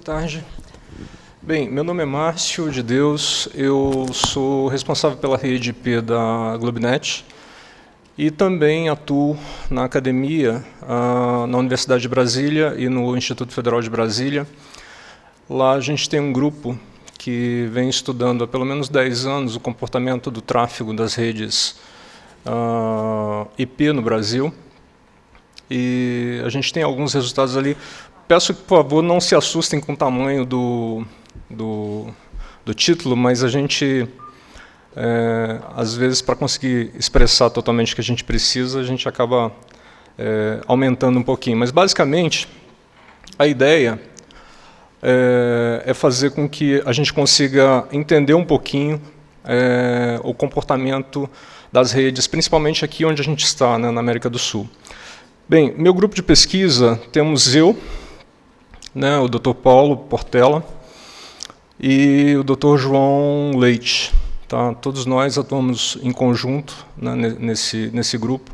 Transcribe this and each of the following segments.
tarde. Bem, meu nome é Márcio de Deus, eu sou responsável pela rede IP da Globinet e também atuo na academia, na Universidade de Brasília e no Instituto Federal de Brasília. Lá a gente tem um grupo que vem estudando há pelo menos 10 anos o comportamento do tráfego das redes IP no Brasil. E a gente tem alguns resultados ali. Peço que, por favor, não se assustem com o tamanho do título, mas a gente, às vezes, para conseguir expressar totalmente o que a gente precisa, a gente acaba aumentando um pouquinho. Mas, basicamente, a ideia é fazer com que a gente consiga entender um pouquinho o comportamento das redes, principalmente aqui onde a gente está, né, na América do Sul. Bem, meu grupo de pesquisa, temos eu, né, o Dr. Paulo Portela e o Dr. João Leite. Tá? Todos nós atuamos em conjunto, né, nesse grupo,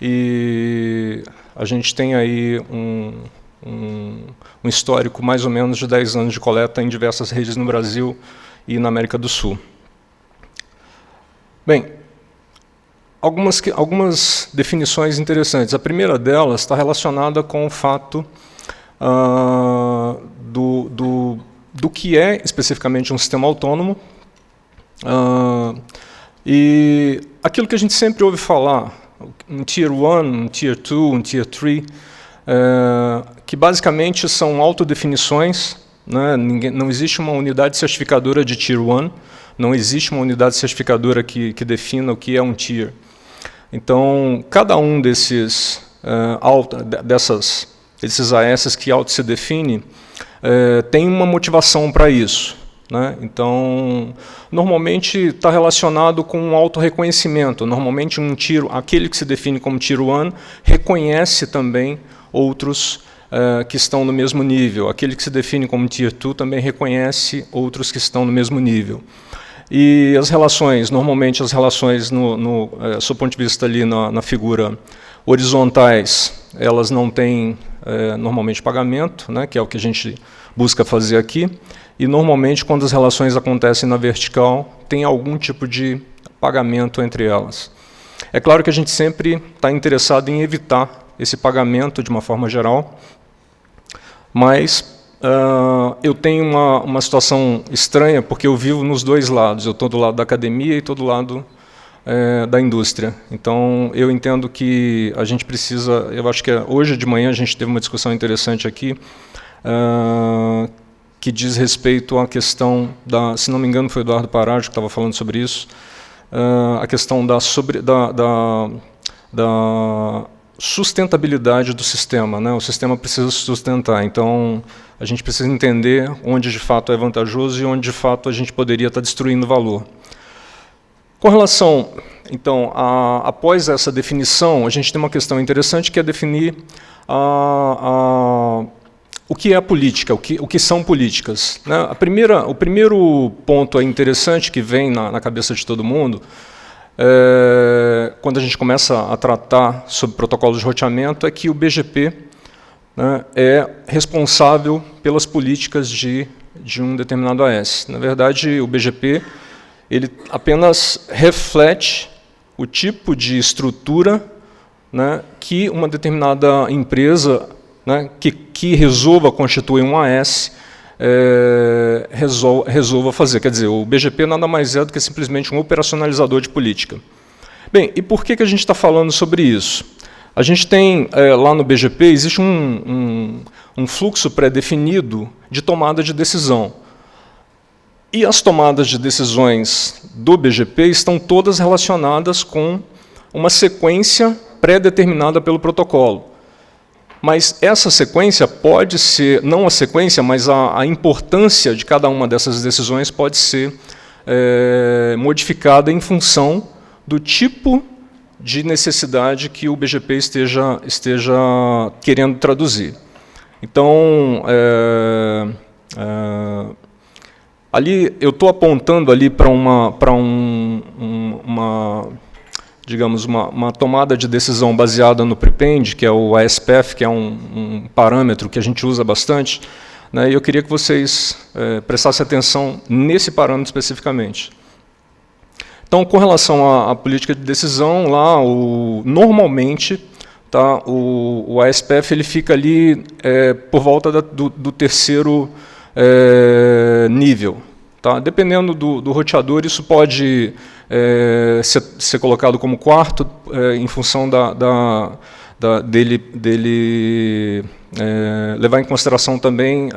e a gente tem aí um histórico mais ou menos de 10 anos de coleta em diversas redes no Brasil e na América do Sul. Bem, algumas definições interessantes. A primeira delas está relacionada com o fato do que é especificamente um sistema autônomo e aquilo que a gente sempre ouve falar, um Tier 1, um Tier 2, um Tier 3, que basicamente são autodefinições, né? Não existe uma unidade certificadora de Tier 1, não existe uma unidade certificadora que defina o que é um Tier. Então, cada um desses AS que auto se define tem uma motivação para isso, né? Então, normalmente está relacionado com um autorreconhecimento. Normalmente, aquele que se define como Tier 1 reconhece também outros que estão no mesmo nível. Aquele que se define como Tier 2 também reconhece outros que estão no mesmo nível. E as relações, normalmente as relações, sob o ponto de vista ali na figura horizontais, elas não têm normalmente pagamento, né, que é o que a gente busca fazer aqui, e normalmente quando as relações acontecem na vertical, tem algum tipo de pagamento entre elas. É claro que a gente sempre está interessado em evitar esse pagamento de uma forma geral, mas eu tenho uma situação estranha, porque eu vivo nos dois lados. Eu estou do lado da academia e estou do lado da indústria. Então, eu entendo que a gente precisa... Eu acho que hoje de manhã a gente teve uma discussão interessante aqui, que diz respeito à questão da... Se não me engano, foi o Eduardo Parágio que estava falando sobre isso, a questão da sustentabilidade do sistema, né? O sistema precisa se sustentar, então a gente precisa entender onde de fato é vantajoso e onde de fato a gente poderia estar destruindo valor. Com relação, então, após essa definição, a gente tem uma questão interessante que é definir o que é a política, o que são políticas, né? O primeiro ponto interessante que vem na cabeça de todo mundo, quando a gente começa a tratar sobre protocolos de roteamento, é que o BGP, né, é responsável pelas políticas de um determinado AS. Na verdade, o BGP ele apenas reflete o tipo de estrutura, né, que uma determinada empresa, né, que resolva constituir um AS resolva fazer. Quer dizer, o BGP nada mais é do que simplesmente um operacionalizador de política. Bem, e por que a gente está falando sobre isso? A gente tem, lá no BGP, existe um fluxo pré-definido de tomada de decisão. E as tomadas de decisões do BGP estão todas relacionadas com uma sequência pré-determinada pelo protocolo. Mas essa sequência pode ser, não a sequência, mas a importância de cada uma dessas decisões pode ser modificada em função do tipo de necessidade que o BGP esteja querendo traduzir. Então, ali eu estou apontando ali para digamos, uma tomada de decisão baseada no prepend, que é o ASPF, que é um parâmetro que a gente usa bastante né, e eu queria que vocês prestassem atenção nesse parâmetro especificamente. Então, com relação à política de decisão, lá, normalmente, tá, o ASPF ele fica ali por volta do terceiro nível. Tá? Dependendo do roteador, isso pode ser colocado como quarto, em função dele levar em consideração também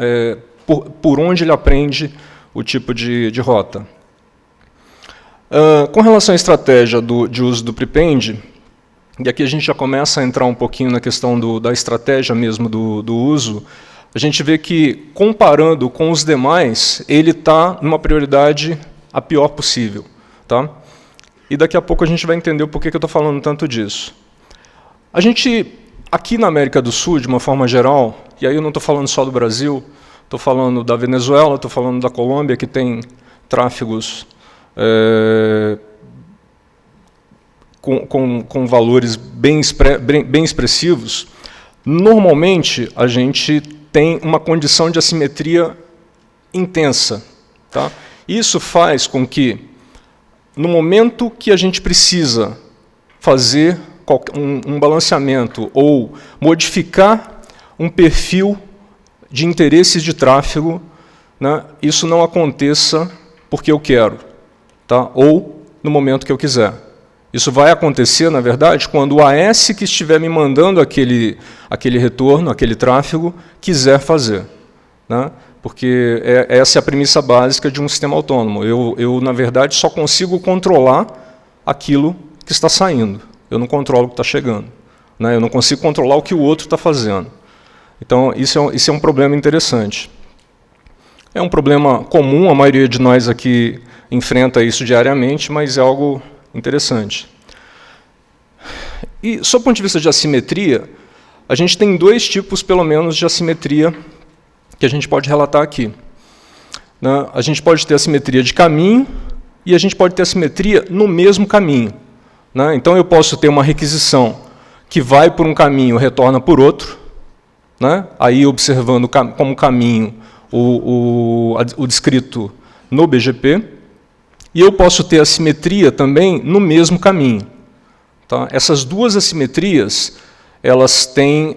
por onde ele aprende o tipo de rota. Com relação à estratégia de uso do prepend, e aqui a gente já começa a entrar um pouquinho na questão da estratégia mesmo do uso, a gente vê que, comparando com os demais, ele está numa prioridade a pior possível. Tá? E daqui a pouco a gente vai entender o porquê que eu estou falando tanto disso. A gente, aqui na América do Sul, de uma forma geral, e aí eu não estou falando só do Brasil, estou falando da Venezuela, estou falando da Colômbia, que tem tráfegos com valores bem expressivos. Normalmente, a gente tem uma condição de assimetria intensa. Tá? Isso faz com que, no momento que a gente precisa fazer um balanceamento ou modificar um perfil de interesses de tráfego, né, isso não aconteça porque eu quero, tá? Ou no momento que eu quiser. Isso vai acontecer, na verdade, quando o AS que estiver me mandando aquele retorno, aquele tráfego, quiser fazer. Né? Porque essa é a premissa básica de um sistema autônomo. Eu, na verdade, só consigo controlar aquilo que está saindo. Eu não controlo o que está chegando. Né? Eu não consigo controlar o que o outro está fazendo. Então, isso é um problema interessante. É um problema comum, a maioria de nós aqui enfrenta isso diariamente, mas é algo interessante. E, sob o ponto de vista de assimetria, a gente tem dois tipos, pelo menos, de assimetria que a gente pode relatar aqui. Né? A gente pode ter assimetria de caminho e a gente pode ter assimetria no mesmo caminho. Né? Então, eu posso ter uma requisição que vai por um caminho e retorna por outro, né? Aí observando como caminho o descrito no BGP, e eu posso ter assimetria também no mesmo caminho. Tá? Essas duas assimetrias, elas têm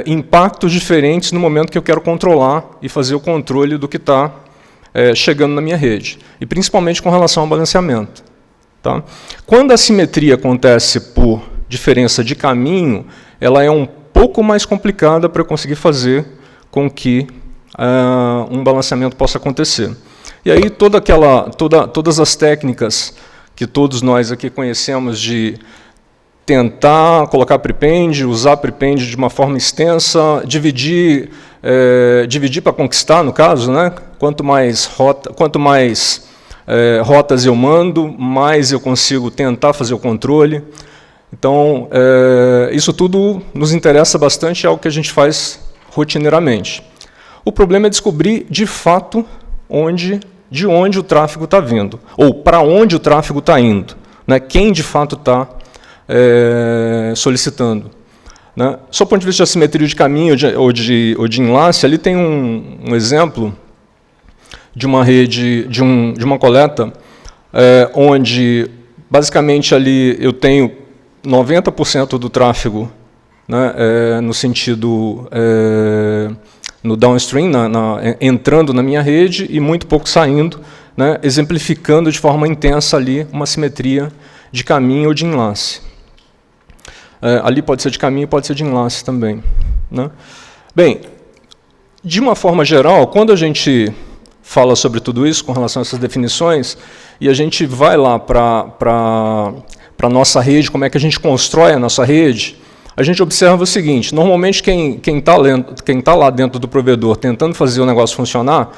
impactos diferentes no momento que eu quero controlar e fazer o controle do que está chegando na minha rede, e principalmente com relação ao balanceamento. Tá? Quando a assimetria acontece por diferença de caminho, ela é um pouco mais complicada para eu conseguir fazer com que um balanceamento possa acontecer. E aí todas as técnicas que todos nós aqui conhecemos de tentar colocar prepend, usar prepend de uma forma extensa, dividir para conquistar, no caso, né? Quanto mais rotas eu mando, mais eu consigo tentar fazer o controle. Então, isso tudo nos interessa bastante, é algo que a gente faz rotineiramente. O problema é descobrir, de fato, de onde o tráfego está vindo, ou para onde o tráfego está indo, né? Quem, de fato, está solicitando. Né? Só do ponto de vista de assimetria de caminho ou de enlace, ali tem um exemplo de uma rede, de uma coleta, onde, basicamente, ali eu tenho 90% do tráfego, né, no sentido, no downstream, entrando na minha rede, e muito pouco saindo, né, exemplificando de forma intensa ali uma simetria de caminho ou de enlace. Ali pode ser de caminho, pode ser de enlace também. Né? Bem, de uma forma geral, quando a gente fala sobre tudo isso, com relação a essas definições, e a gente vai lá para a nossa rede, como é que a gente constrói a nossa rede, a gente observa o seguinte: normalmente quem tá lá dentro do provedor tentando fazer o negócio funcionar,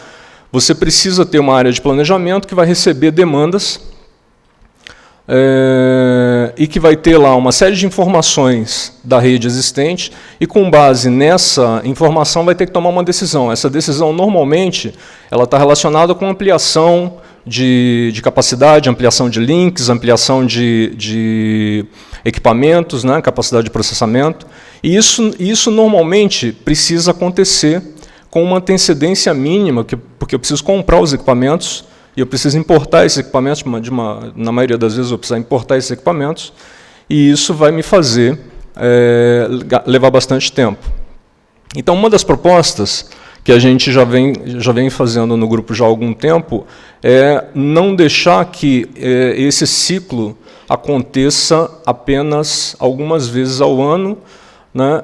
você precisa ter uma área de planejamento que vai receber demandas e que vai ter lá uma série de informações da rede existente, e com base nessa informação vai ter que tomar uma decisão. Essa decisão, normalmente, ela está relacionada com ampliação de capacidade, ampliação de links, ampliação de equipamentos, né, capacidade de processamento. E isso normalmente precisa acontecer com uma antecedência mínima, porque eu preciso comprar os equipamentos, e eu preciso importar esses equipamentos, na maioria das vezes eu preciso importar esses equipamentos, e isso vai me fazer levar bastante tempo. Então, uma das propostas que a gente já vem fazendo no grupo já há algum tempo é não deixar que esse ciclo aconteça apenas algumas vezes ao ano, né,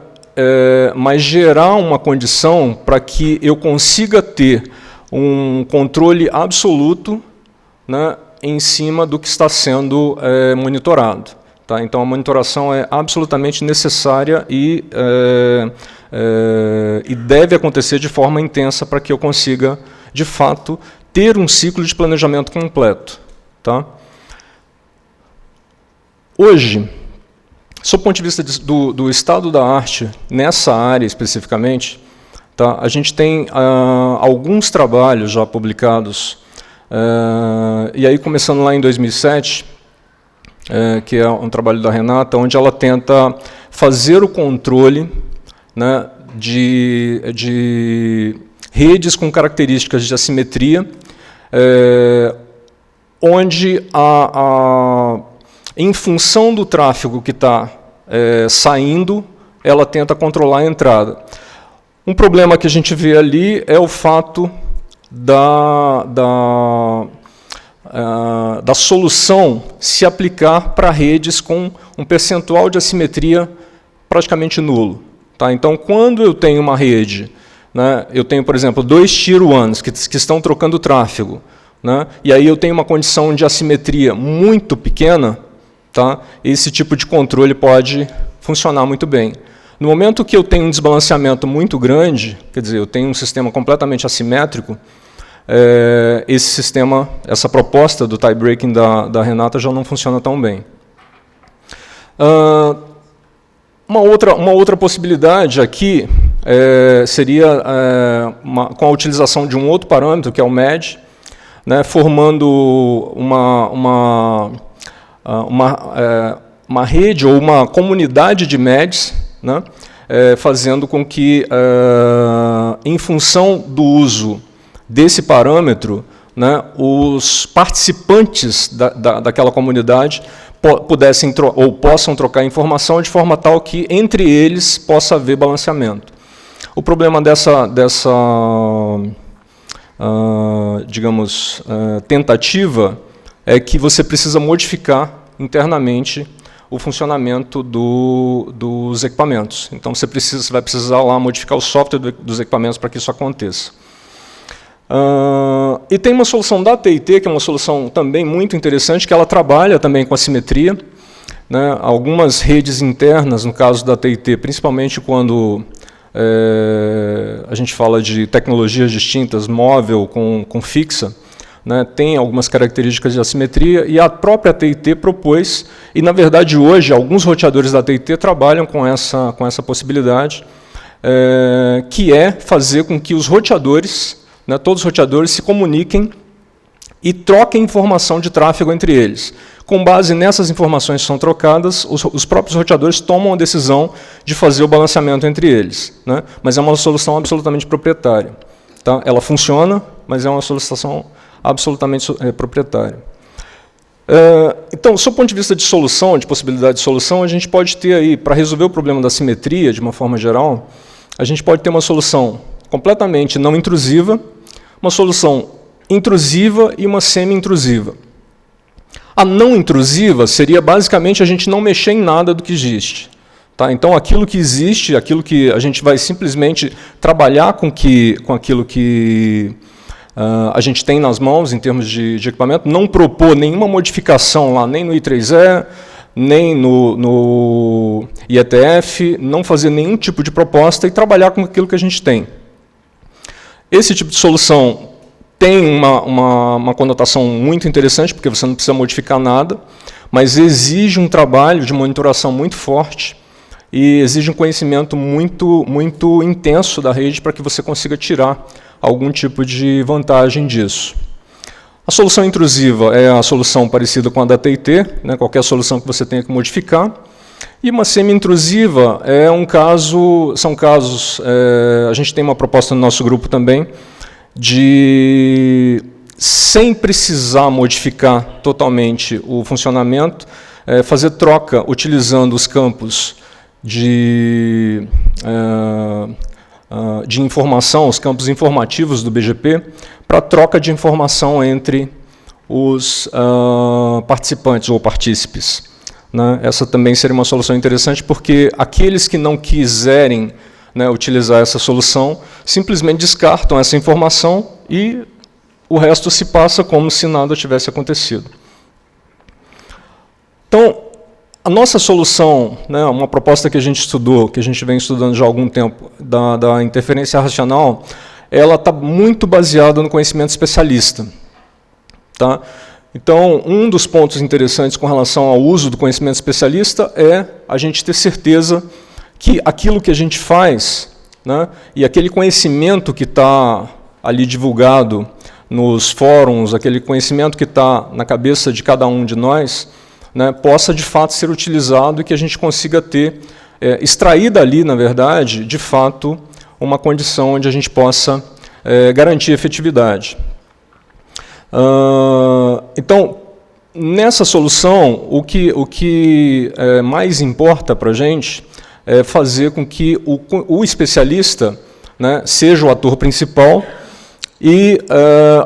mas gerar uma condição para que eu consiga ter um controle absoluto, né, em cima do que está sendo monitorado. Tá? Então, a monitoração é absolutamente necessária e deve acontecer de forma intensa para que eu consiga, de fato, ter um ciclo de planejamento completo. Tá? Hoje, sob o ponto de vista do estado da arte, nessa área especificamente, tá, a gente tem alguns trabalhos já publicados, e aí começando lá em 2007, que é um trabalho da Renata, onde ela tenta fazer o controle, né, de redes com características de assimetria, onde, em função do tráfego que está saindo, ela tenta controlar a entrada. Um problema que a gente vê ali é o fato da solução se aplicar para redes com um percentual de assimetria praticamente nulo. Tá? Então, quando eu tenho uma rede, né, eu tenho, por exemplo, 2 Tier 1s que estão trocando tráfego, né, e aí eu tenho uma condição de assimetria muito pequena, tá, esse tipo de controle pode funcionar muito bem. No momento que eu tenho um desbalanceamento muito grande, quer dizer, eu tenho um sistema completamente assimétrico, esse sistema, essa proposta do tie-breaking da Renata já não funciona tão bem. Uma outra possibilidade aqui seria com a utilização de um outro parâmetro, que é o MED, né, formando uma rede ou uma comunidade de MEDs, né, fazendo com que, em função do uso desse parâmetro, né, os participantes daquela comunidade pudessem ou possam trocar informação de forma tal que entre eles possa haver balanceamento. O problema dessa digamos, tentativa é que você precisa modificar internamente o funcionamento dos equipamentos. Então, você vai precisar lá modificar o software dos equipamentos para que isso aconteça. E tem uma solução da TIT, que é uma solução também muito interessante, que ela trabalha também com assimetria. Né? Algumas redes internas, no caso da TIT, principalmente quando a gente fala de tecnologias distintas, móvel com fixa, né, tem algumas características de assimetria, e a própria TIT propôs, e na verdade hoje alguns roteadores da TIT trabalham com essa possibilidade, que é fazer com que os roteadores, né, todos os roteadores se comuniquem e troquem informação de tráfego entre eles. Com base nessas informações que são trocadas, os próprios roteadores tomam a decisão de fazer o balanceamento entre eles. Né? Mas é uma solução absolutamente proprietária. Tá? Ela funciona, mas é uma solução absolutamente proprietária. Então, sob o ponto de vista de solução, de possibilidade de solução, a gente pode ter aí, para resolver o problema da simetria, de uma forma geral, a gente pode ter uma solução completamente não intrusiva, uma solução intrusiva e uma semi-intrusiva. A não intrusiva seria basicamente a gente não mexer em nada do que existe. Tá? Então, aquilo que existe, aquilo que a gente vai simplesmente trabalhar com aquilo que a gente tem nas mãos em termos de equipamento, não propor nenhuma modificação lá, nem no I3E, nem no IETF, não fazer nenhum tipo de proposta e trabalhar com aquilo que a gente tem. Esse tipo de solução tem uma conotação muito interessante, porque você não precisa modificar nada, mas exige um trabalho de monitoração muito forte e exige um conhecimento muito, muito intenso da rede para que você consiga tirar algum tipo de vantagem disso. A solução intrusiva é a solução parecida com a da TIT, né, qualquer solução que você tenha que modificar, E uma semi-intrusiva é um caso, são casos, a gente tem uma proposta no nosso grupo também, de, sem precisar modificar totalmente o funcionamento, fazer troca utilizando os campos de informação, os campos informativos do BGP, para troca de informação entre os participantes ou partícipes. Né? Essa também seria uma solução interessante, porque aqueles que não quiserem, né, utilizar essa solução, simplesmente descartam essa informação e o resto se passa como se nada tivesse acontecido. Então, a nossa solução, né, uma proposta que a gente estudou, que a gente vem estudando já há algum tempo, da interferência racional, ela está muito baseada no conhecimento especialista. Tá? Então, um dos pontos interessantes com relação ao uso do conhecimento especialista é a gente ter certeza que aquilo que a gente faz, né, e aquele conhecimento que está ali divulgado nos fóruns, aquele conhecimento que está na cabeça de cada um de nós, né, possa de fato ser utilizado e que a gente consiga ter, extrair dali, na verdade, de fato, uma condição onde a gente possa garantir efetividade. Então, nessa solução, o que mais importa para a gente é fazer com que o especialista, né, seja o ator principal e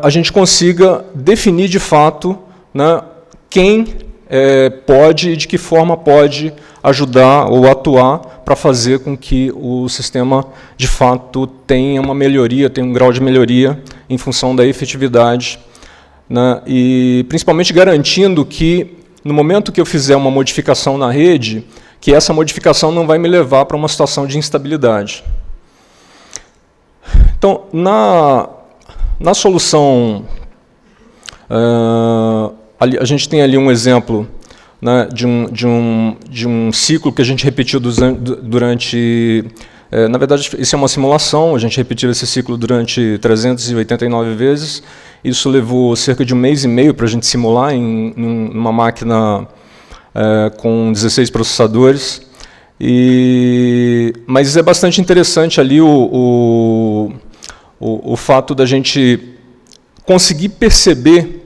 a gente consiga definir de fato, né, quem pode e de que forma pode ajudar ou atuar para fazer com que o sistema de fato tenha uma melhoria, tenha um grau de melhoria em função da efetividade, né, e principalmente garantindo que, no momento que eu fizer uma modificação na rede, que essa modificação não vai me levar para uma situação de instabilidade. Então, na solução, a gente tem ali um exemplo, né, de um ciclo que a gente repetiu durante... na verdade, isso é uma simulação, a gente repetiu esse ciclo durante 389 vezes. Isso levou cerca de 1 mês e meio para a gente simular em uma máquina com 16 processadores. Mas é bastante interessante ali o fato da gente conseguir perceber,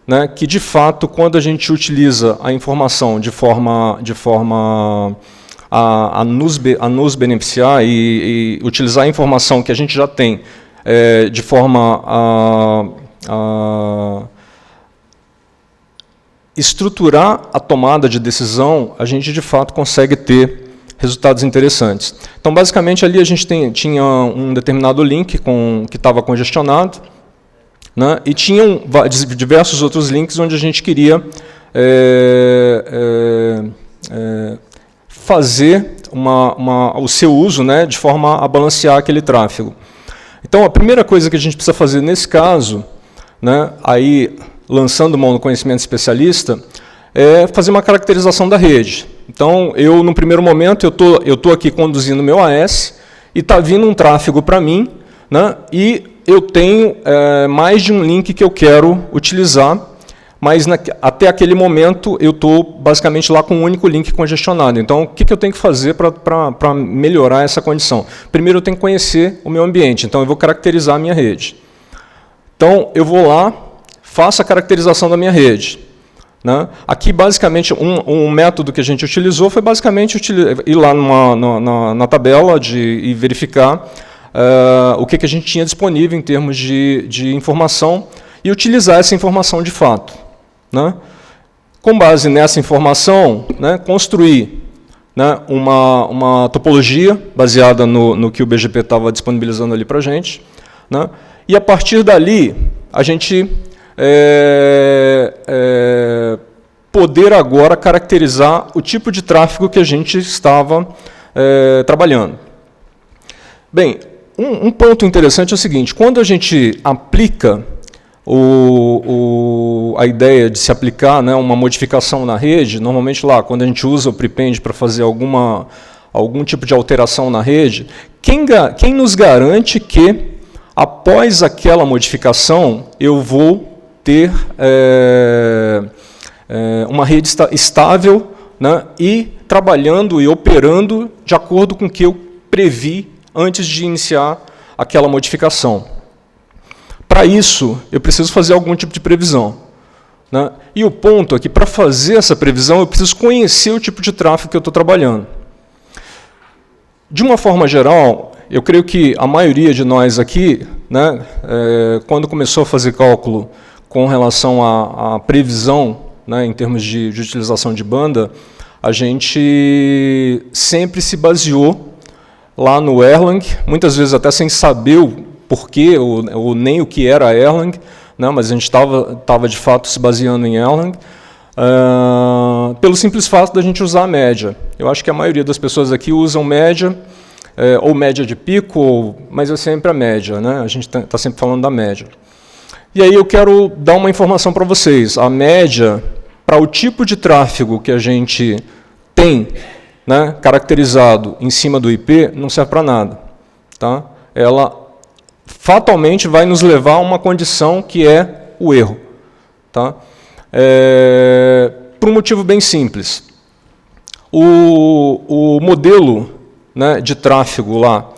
né, que, de fato, quando a gente utiliza a informação de forma a nos beneficiar e utilizar a informação que a gente já tem de forma a estruturar a tomada de decisão, a gente, de fato, consegue ter resultados interessantes. Então, basicamente, ali a gente tinha um determinado link que estava congestionado, né, e tinham diversos outros links onde a gente queria fazer o seu uso, né, de forma a balancear aquele tráfego. Então, a primeira coisa que a gente precisa fazer nesse caso, né, aí lançando mão no conhecimento especialista, é fazer uma caracterização da rede. Então, no primeiro momento, eu tô aqui conduzindo o meu AS e está vindo um tráfego para mim, né, e eu tenho mais de um link que eu quero utilizar, mas até aquele momento eu estou basicamente lá com um único link congestionado. Então, o que eu tenho que fazer para melhorar essa condição? Primeiro, eu tenho que conhecer o meu ambiente, então eu vou caracterizar a minha rede. Então, eu vou lá, faço a caracterização da minha rede. Né? Aqui, basicamente, um método que a gente utilizou foi basicamente ir lá na tabela e verificar o que a gente tinha disponível em termos de informação e utilizar essa informação de fato. Né? Com base nessa informação, né, construir, né, uma topologia baseada no que o BGP estava disponibilizando ali para a gente, né, e a partir dali a gente poder agora caracterizar o tipo de tráfego que a gente estava trabalhando. Bem, um ponto interessante é o seguinte: quando a gente aplica a ideia de se aplicar, né, uma modificação na rede, normalmente lá, quando a gente usa o prepend para fazer algum tipo de alteração na rede, quem nos garante que, após aquela modificação, eu vou ter uma rede estável, né, e trabalhando e operando de acordo com o que eu previ antes de iniciar aquela modificação. Para isso, eu preciso fazer algum tipo de previsão, né? E o ponto é que, para fazer essa previsão, eu preciso conhecer o tipo de tráfego que eu estou trabalhando. De uma forma geral, eu creio que a maioria de nós aqui, né, quando começou a fazer cálculo com relação à previsão, né, em termos de utilização de banda, a gente sempre se baseou lá no Erlang, muitas vezes até sem saber o porquê ou nem o que era Erlang, né, mas a gente estava de fato se baseando em Erlang, pelo simples fato da gente usar a média. Eu acho que a maioria das pessoas aqui usam média, ou média de pico, mas é sempre a média, né? A gente está sempre falando da média. E aí eu quero dar uma informação para vocês. A média, para o tipo de tráfego que a gente tem, né, caracterizado em cima do IP, não serve para nada. Tá? Ela fatalmente vai nos levar a uma condição que é o erro. Tá? Por um motivo bem simples. O modelo, né, de tráfego lá,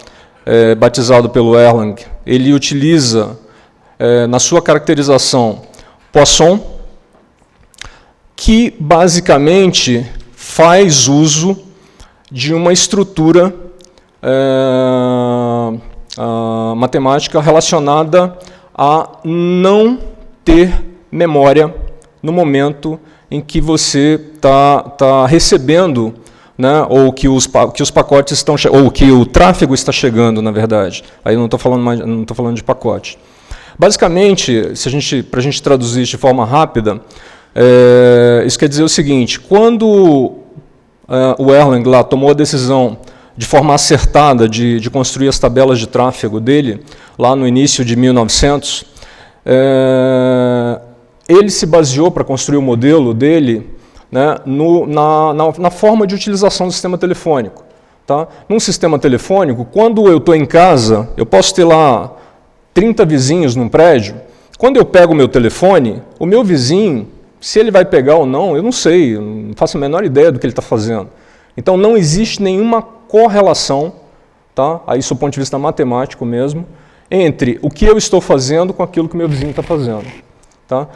batizado pelo Erlang, ele utiliza, na sua caracterização, Poisson, que basicamente faz uso de uma estrutura matemática relacionada a não ter memória no momento em que você está recebendo, né, ou que os pacotes estão, ou que o tráfego está chegando, na verdade. Aí não estou falando de pacote. Basicamente, para a gente traduzir de forma rápida, isso quer dizer o seguinte: quando o Erlang lá tomou a decisão de forma acertada de construir as tabelas de tráfego dele, lá no início de 1900, ele se baseou para construir o modelo dele, né, na forma de utilização do sistema telefônico. Tá? Num sistema telefônico, quando eu estou em casa, eu posso ter lá 30 vizinhos num prédio. Quando eu pego o meu telefone, o meu vizinho, se ele vai pegar ou não, eu não sei, eu não faço a menor ideia do que ele está fazendo. Então não existe nenhuma correlação, tá? Aí do ponto de vista matemático mesmo, entre o que eu estou fazendo com aquilo que o meu vizinho está fazendo. Tá?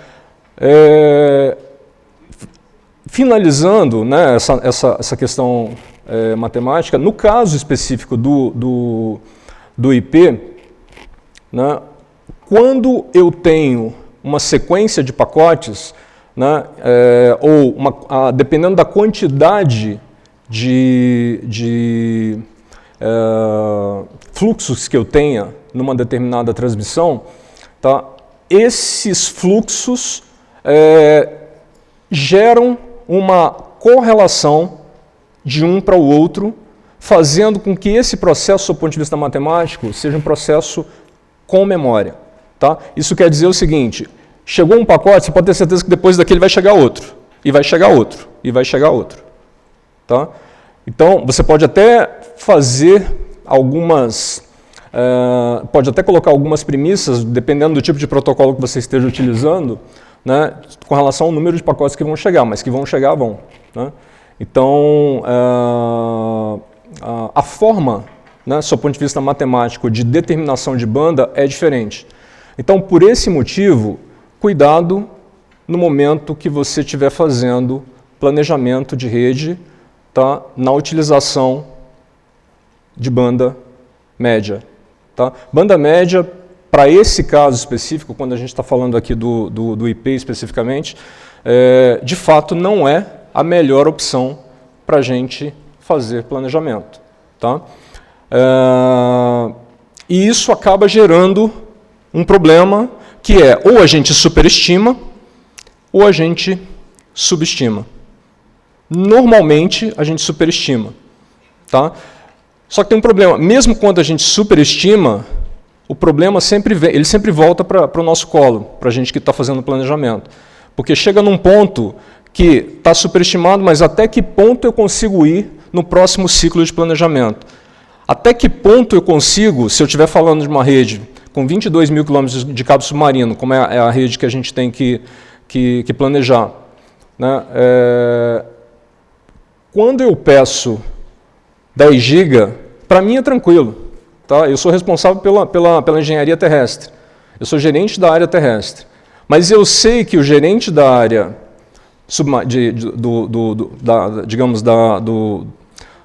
Finalizando, né, essa questão matemática, no caso específico do IP, né, quando eu tenho uma sequência de pacotes, né, ou dependendo da quantidade de fluxos que eu tenha numa determinada transmissão, tá, esses fluxos geram uma correlação de um para o outro, fazendo com que esse processo, do ponto de vista matemático, seja um processo com memória. Tá? Isso quer dizer o seguinte: chegou um pacote, você pode ter certeza que depois daquele vai chegar outro, e vai chegar outro, e vai chegar outro. Tá? Então, você pode até fazer pode até colocar algumas premissas, dependendo do tipo de protocolo que você esteja utilizando, né, com relação ao número de pacotes que vão chegar, mas que vão chegar, vão. Né? Então, a forma, né, do ponto de vista matemático, de determinação de banda é diferente. Então, por esse motivo, cuidado no momento que você estiver fazendo planejamento de rede, tá, na utilização de banda média. Tá? Banda média, para esse caso específico, quando a gente está falando aqui do IP especificamente, de fato não é a melhor opção para a gente fazer planejamento. Tá? E isso acaba gerando um problema que é ou a gente superestima ou a gente subestima. Normalmente a gente superestima. Tá? Só que tem um problema, mesmo quando a gente superestima, o problema ele sempre volta para o nosso colo, para a gente que está fazendo o planejamento. Porque chega num ponto que está superestimado, mas até que ponto eu consigo ir no próximo ciclo de planejamento? Até que ponto eu consigo, se eu estiver falando de uma rede com 22 mil quilômetros de cabo submarino, como é a rede que a gente tem que planejar, né? quando eu peço 10 GB, para mim é tranquilo. Tá? Eu sou responsável pela engenharia terrestre. Eu sou gerente da área terrestre. Mas eu sei que o gerente da área,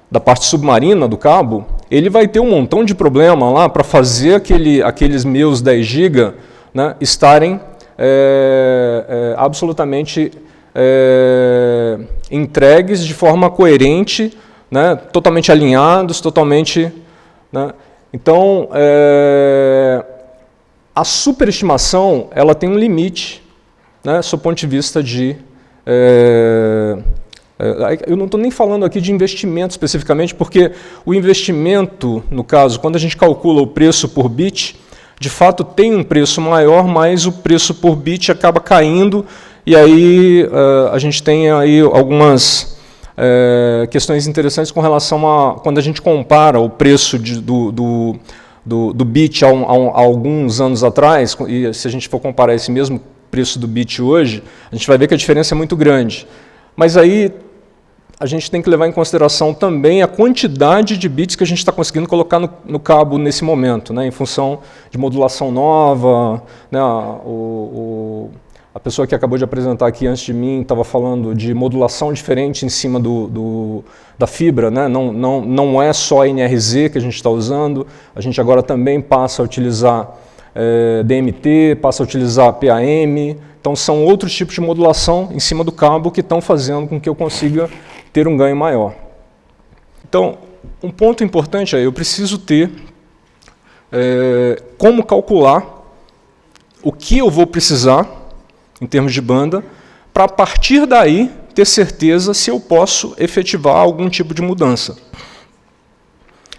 da parte submarina do cabo, ele vai ter um montão de problema lá para fazer aqueles meus 10 GB, né, estarem absolutamente entregues de forma coerente, né, totalmente alinhados, totalmente... Né, então, a superestimação ela tem um limite, né, sob o ponto de vista de... eu não estou nem falando aqui de investimento especificamente, porque o investimento, no caso, quando a gente calcula o preço por bit, de fato tem um preço maior, mas o preço por bit acaba caindo, e aí a gente tem aí algumas questões interessantes com relação a quando a gente compara o preço do bit há alguns anos atrás, e se a gente for comparar esse mesmo preço do bit hoje, a gente vai ver que a diferença é muito grande. Mas aí a gente tem que levar em consideração também a quantidade de bits que a gente está conseguindo colocar no cabo nesse momento, né, em função de modulação nova. Né, a pessoa que acabou de apresentar aqui antes de mim estava falando de modulação diferente em cima da fibra. Né, não é só NRZ que a gente está usando, a gente agora também passa a utilizar DMT, passa a utilizar PAM. Então, são outros tipos de modulação em cima do cabo que estão fazendo com que eu consiga ter um ganho maior. Então, um ponto importante é eu preciso ter como calcular o que eu vou precisar em termos de banda, para a partir daí ter certeza se eu posso efetivar algum tipo de mudança.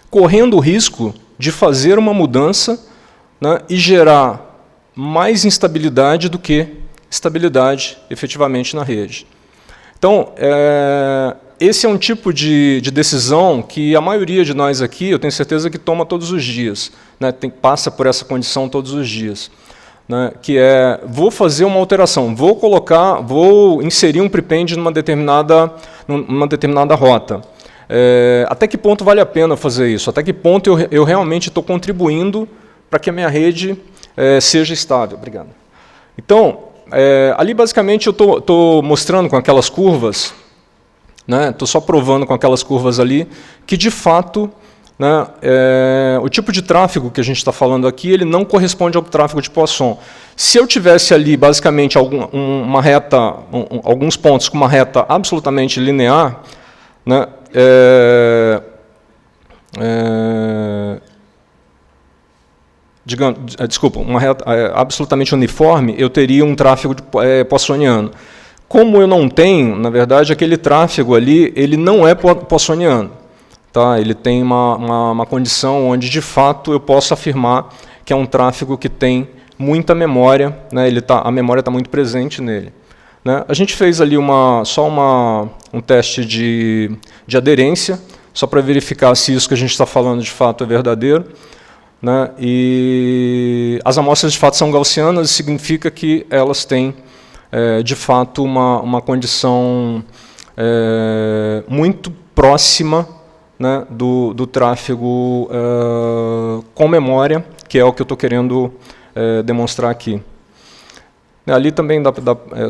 Correndo o risco de fazer uma mudança, né, e gerar mais instabilidade do que estabilidade efetivamente na rede. Então, esse é um tipo de decisão que a maioria de nós aqui, eu tenho certeza que toma todos os dias, né, passa por essa condição todos os dias, né, que é, vou fazer uma alteração, vou inserir um prepend numa determinada rota. Até que ponto vale a pena fazer isso? Até que ponto eu realmente estou contribuindo para que a minha rede seja estável? Obrigado. Então, ali basicamente eu estou mostrando com aquelas curvas, né, estou só provando com aquelas curvas ali, que de fato, né, o tipo de tráfego que a gente está falando aqui, ele não corresponde ao tráfego de Poisson. Se eu tivesse ali basicamente uma reta, alguns pontos com uma reta absolutamente linear, né, desculpa, uma reta absolutamente uniforme, eu teria um tráfego poissoniano. Como eu não tenho, na verdade, aquele tráfego ali, ele não é poissoniano. Tá? Ele tem uma condição onde, de fato, eu posso afirmar que é um tráfego que tem muita memória, né? A memória está muito presente nele. Né? A gente fez ali só um teste de aderência, só para verificar se isso que a gente está falando, de fato, é verdadeiro. Né? E as amostras de fato são gaussianas, significa que elas têm, de fato, uma condição muito próxima, né, do tráfego com memória, que é o que eu estou querendo demonstrar aqui. Ali também dá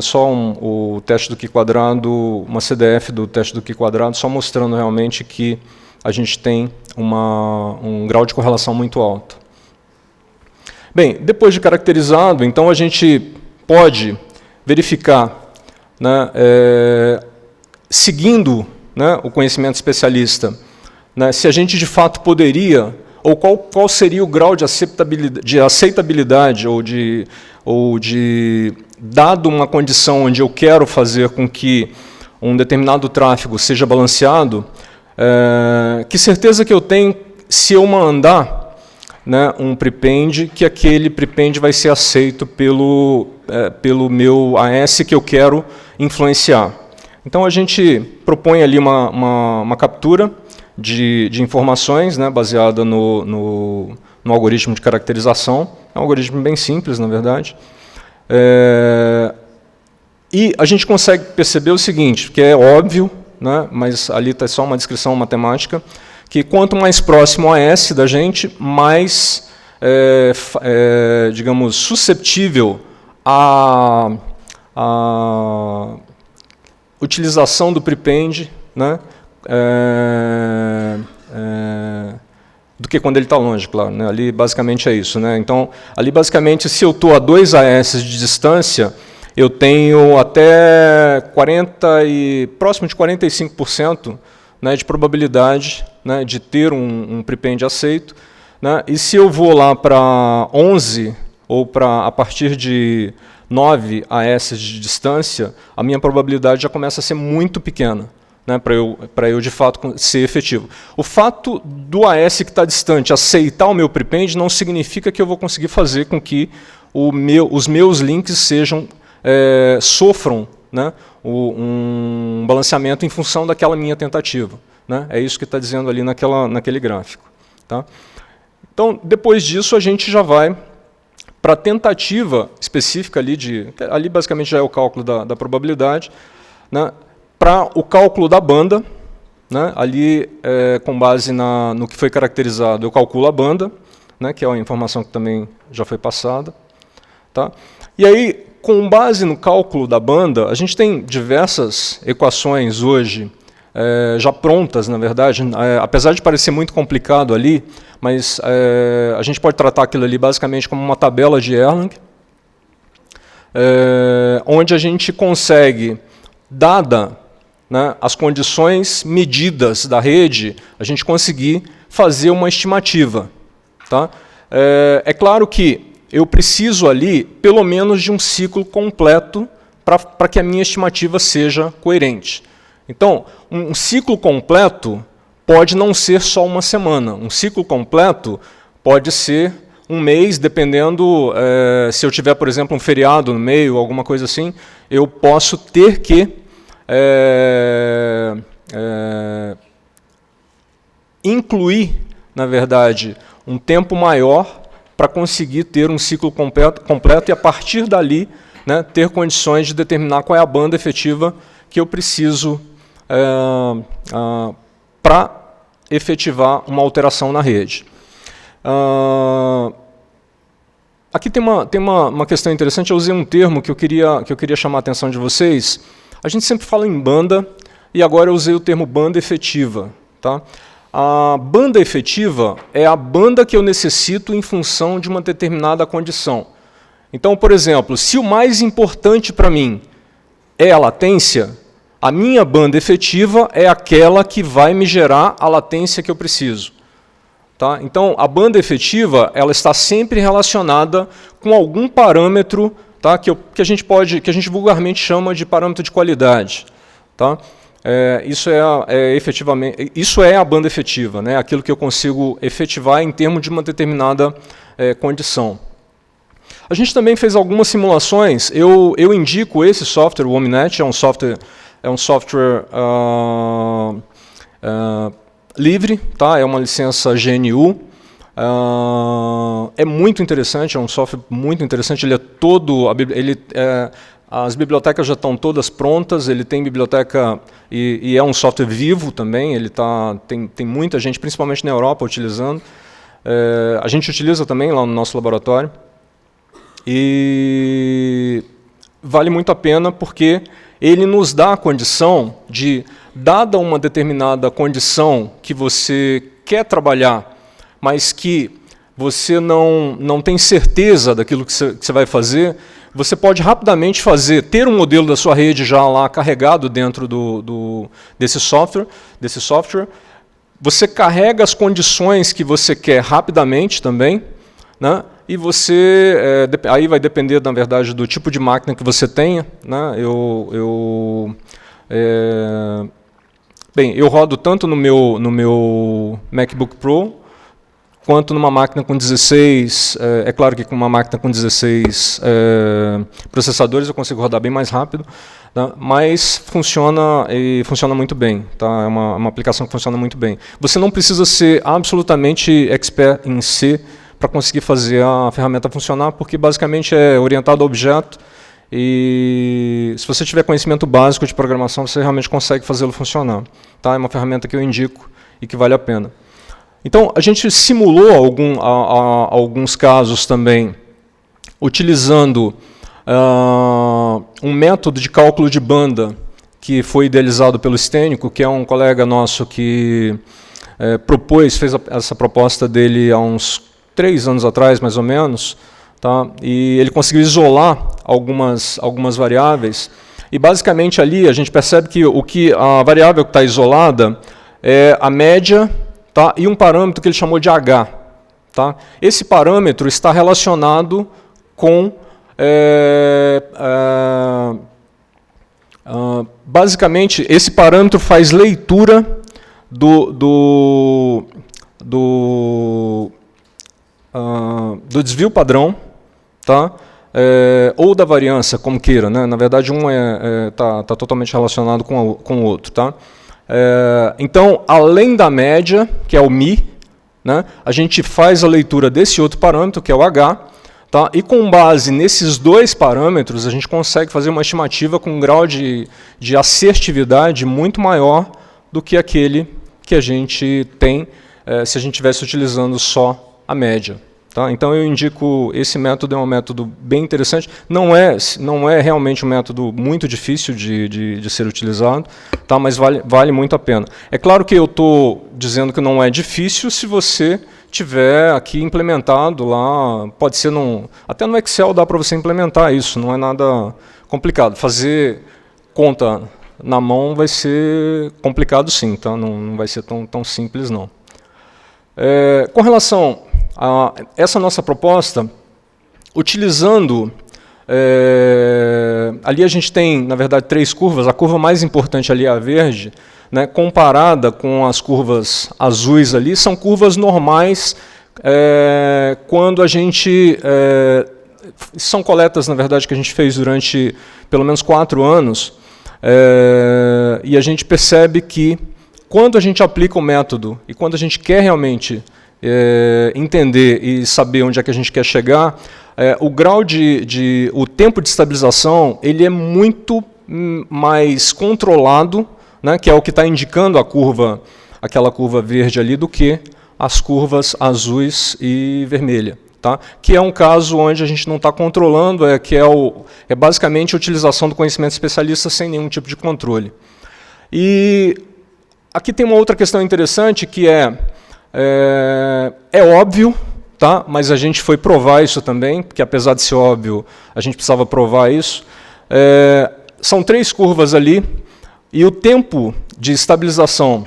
só o teste do Q², uma CDF do teste do Q², só mostrando realmente que a gente tem um grau de correlação muito alto. Bem, depois de caracterizado, então a gente pode verificar, né, seguindo, né, o conhecimento especialista, né, se a gente de fato poderia, ou qual seria o grau de aceitabilidade, ou de dado uma condição onde eu quero fazer com que um determinado tráfego seja balanceado, que certeza que eu tenho se eu mandar, né, um prepend, que aquele prepend vai ser aceito pelo meu AS que eu quero influenciar. Então a gente propõe ali uma captura de informações, né, baseada no algoritmo de caracterização. É um algoritmo bem simples, na verdade. E a gente consegue perceber o seguinte, que é óbvio, né, mas ali está só uma descrição matemática, que quanto mais próximo a S da gente, mais, digamos, susceptível à utilização do prepend, né, do que quando ele está longe, claro. Né? Ali, basicamente, é isso. Né? Então, ali, basicamente, se eu estou a 2 AS de distância, eu tenho até próximo de 45%, né, de probabilidade, né, de ter um prepend aceito. Né? E se eu vou lá para 11, ou a partir de 9 AS de distância, a minha probabilidade já começa a ser muito pequena, né, para eu, de fato, ser efetivo. O fato do AS que está distante aceitar o meu prepend não significa que eu vou conseguir fazer com que os meus links sofram, né, um balanceamento em função daquela minha tentativa. Né? É isso que está dizendo ali naquele gráfico. Tá? Então, depois disso, a gente já vai para a tentativa específica ali basicamente já é o cálculo da probabilidade, né, para o cálculo da banda, né, ali com base no que foi caracterizado, eu calculo a banda, né, que é uma informação que também já foi passada. Tá? E aí, com base no cálculo da banda, a gente tem diversas equações hoje já prontas, na verdade, apesar de parecer muito complicado ali, mas a gente pode tratar aquilo ali basicamente como uma tabela de Erlang, onde a gente consegue, dada, né, as condições medidas da rede, a gente conseguir fazer uma estimativa. Tá? É claro que eu preciso ali, pelo menos, de um ciclo completo para que a minha estimativa seja coerente. Então, um ciclo completo pode não ser só uma semana. Um ciclo completo pode ser um mês, dependendo, se eu tiver, por exemplo, um feriado no meio, alguma coisa assim, eu posso ter que incluir, na verdade, um tempo maior para conseguir ter um ciclo completo e, a partir dali, né, ter condições de determinar qual é a banda efetiva que eu preciso para efetivar uma alteração na rede. Aqui tem uma questão interessante, eu usei um termo que eu queria chamar a atenção de vocês. A gente sempre fala em banda, e agora eu usei o termo banda efetiva. Tá? A banda efetiva é a banda que eu necessito em função de uma determinada condição. Então, por exemplo, se o mais importante para mim é a latência, a minha banda efetiva é aquela que vai me gerar a latência que eu preciso. Tá? Então, a banda efetiva ela está sempre relacionada com algum parâmetro, tá, que a gente vulgarmente chama de parâmetro de qualidade. Tá? Isso é a banda efetiva, né? Aquilo que eu consigo efetivar em termos de uma determinada condição. A gente também fez algumas simulações. Eu indico esse software, o Omnet, é um software livre, tá? É uma licença GNU. É muito interessante, é um software muito interessante. Ele é todo, as bibliotecas já estão todas prontas. Ele tem biblioteca e é um software vivo também. Ele tem muita gente, principalmente na Europa, utilizando. A gente utiliza também lá no nosso laboratório. E vale muito a pena porque ele nos dá a condição de, dada uma determinada condição que você quer trabalhar, mas que você não tem certeza daquilo que você vai fazer, você pode rapidamente ter um modelo da sua rede já lá carregado dentro desse software. Você carrega as condições que você quer rapidamente também, né? E você, aí vai depender, na verdade, do tipo de máquina que você tenha. Né? Eu rodo tanto no meu MacBook Pro, quanto numa máquina com 16, é claro que com uma máquina com 16 processadores eu consigo rodar bem mais rápido, tá? Mas funciona muito bem. Tá? É uma aplicação que funciona muito bem. Você não precisa ser absolutamente expert em C para conseguir fazer a ferramenta funcionar, porque basicamente é orientado a objeto e se você tiver conhecimento básico de programação, você realmente consegue fazê-lo funcionar. Tá? É uma ferramenta que eu indico e que vale a pena. Então, a gente simulou alguns casos também, utilizando um método de cálculo de banda que foi idealizado pelo Stênico, que é um colega nosso que fez essa proposta dele há uns 3 anos atrás, mais ou menos, tá? E ele conseguiu isolar algumas variáveis, e basicamente ali a gente percebe que a variável que está isolada é a média, tá? E um parâmetro que ele chamou de H. Tá? Esse parâmetro está relacionado com basicamente, esse parâmetro faz leitura do desvio padrão, tá? Ou da variância, como queira. Né? Na verdade, um tá totalmente relacionado com o outro. Tá? Então, além da média, que é o μ, né, a gente faz a leitura desse outro parâmetro, que é o H, tá? E com base nesses dois parâmetros, a gente consegue fazer uma estimativa com um grau de assertividade muito maior do que aquele que a gente tem se a gente estivesse utilizando só a média. Tá? Então eu indico, esse método é um método bem interessante, não é realmente um método muito difícil de ser utilizado, tá? Mas vale muito a pena. É claro que eu estou dizendo que não é difícil se você tiver aqui implementado lá, pode ser até no Excel dá para você implementar isso, não é nada complicado. Fazer conta na mão vai ser complicado sim, tá? Não vai ser tão simples não. Com relação a essa nossa proposta, utilizando, ali a gente tem, na verdade, 3 curvas, a curva mais importante ali é a verde, né, comparada com as curvas azuis ali, são curvas normais quando a gente... são coletas, na verdade, que a gente fez durante pelo menos 4 anos, e a gente percebe que quando a gente aplica o método e quando a gente quer realmente entender e saber onde é que a gente quer chegar, o grau o tempo de estabilização ele é muito mais controlado, né, que é o que está indicando aquela curva verde ali, do que as curvas azuis e vermelha. Tá? Que é um caso onde a gente não está controlando, que é basicamente a utilização do conhecimento especialista sem nenhum tipo de controle. E aqui tem uma outra questão interessante, que é óbvio, tá? Mas a gente foi provar isso também, porque apesar de ser óbvio, a gente precisava provar isso. São 3 curvas ali, e o tempo de estabilização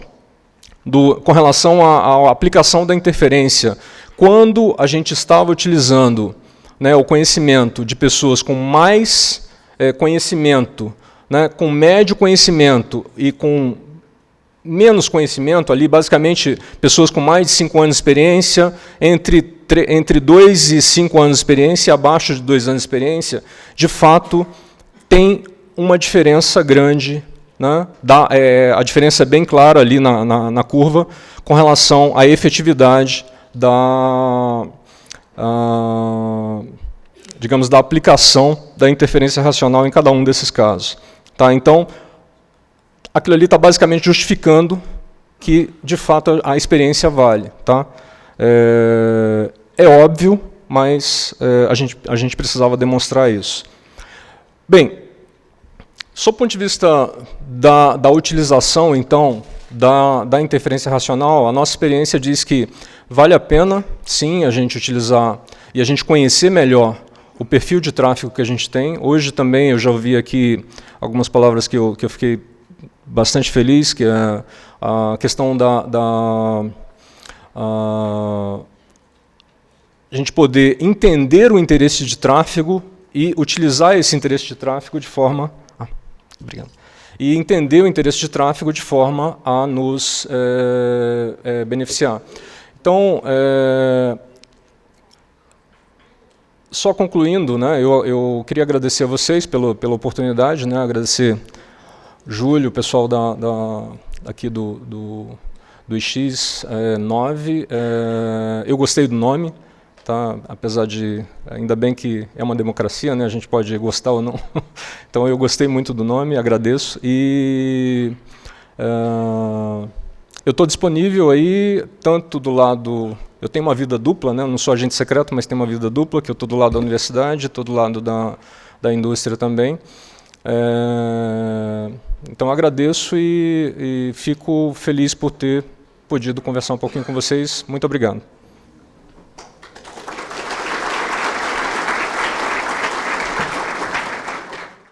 com relação à aplicação da interferência, quando a gente estava utilizando, né, o conhecimento de pessoas com mais conhecimento, né, com médio conhecimento e com menos conhecimento, ali basicamente pessoas com mais de 5 anos de experiência, entre 2 e 5 anos de experiência, abaixo de 2 anos de experiência, de fato tem uma diferença grande, né? A diferença é bem clara ali na curva com relação à efetividade digamos, da aplicação da interferência racional em cada um desses casos. Tá? Então, aquilo ali está basicamente justificando que, de fato, a experiência vale. Tá? É óbvio, mas a gente precisava demonstrar isso. Bem, sob o ponto de vista da utilização, então, da interferência racional, a nossa experiência diz que vale a pena, sim, a gente utilizar e a gente conhecer melhor o perfil de tráfego que a gente tem. Hoje também eu já ouvi aqui algumas palavras que eu fiquei bastante feliz, que é a questão a gente poder entender o interesse de tráfego e utilizar esse interesse de tráfego de forma... obrigado. E entender o interesse de tráfego de forma a nos beneficiar. Então, só concluindo, né, eu queria agradecer a vocês pela oportunidade, né, agradecer Júlio, o pessoal aqui do X9. Eu gostei do nome, tá? Apesar de, ainda bem que é uma democracia, né? A gente pode gostar ou não. Então eu gostei muito do nome, agradeço. E eu estou disponível aí, tanto do lado... Eu tenho uma vida dupla, né? Eu não sou agente secreto, mas tenho uma vida dupla, que eu estou do lado da universidade, estou do lado da indústria também. Então agradeço e fico feliz por ter podido conversar um pouquinho com vocês. Muito obrigado.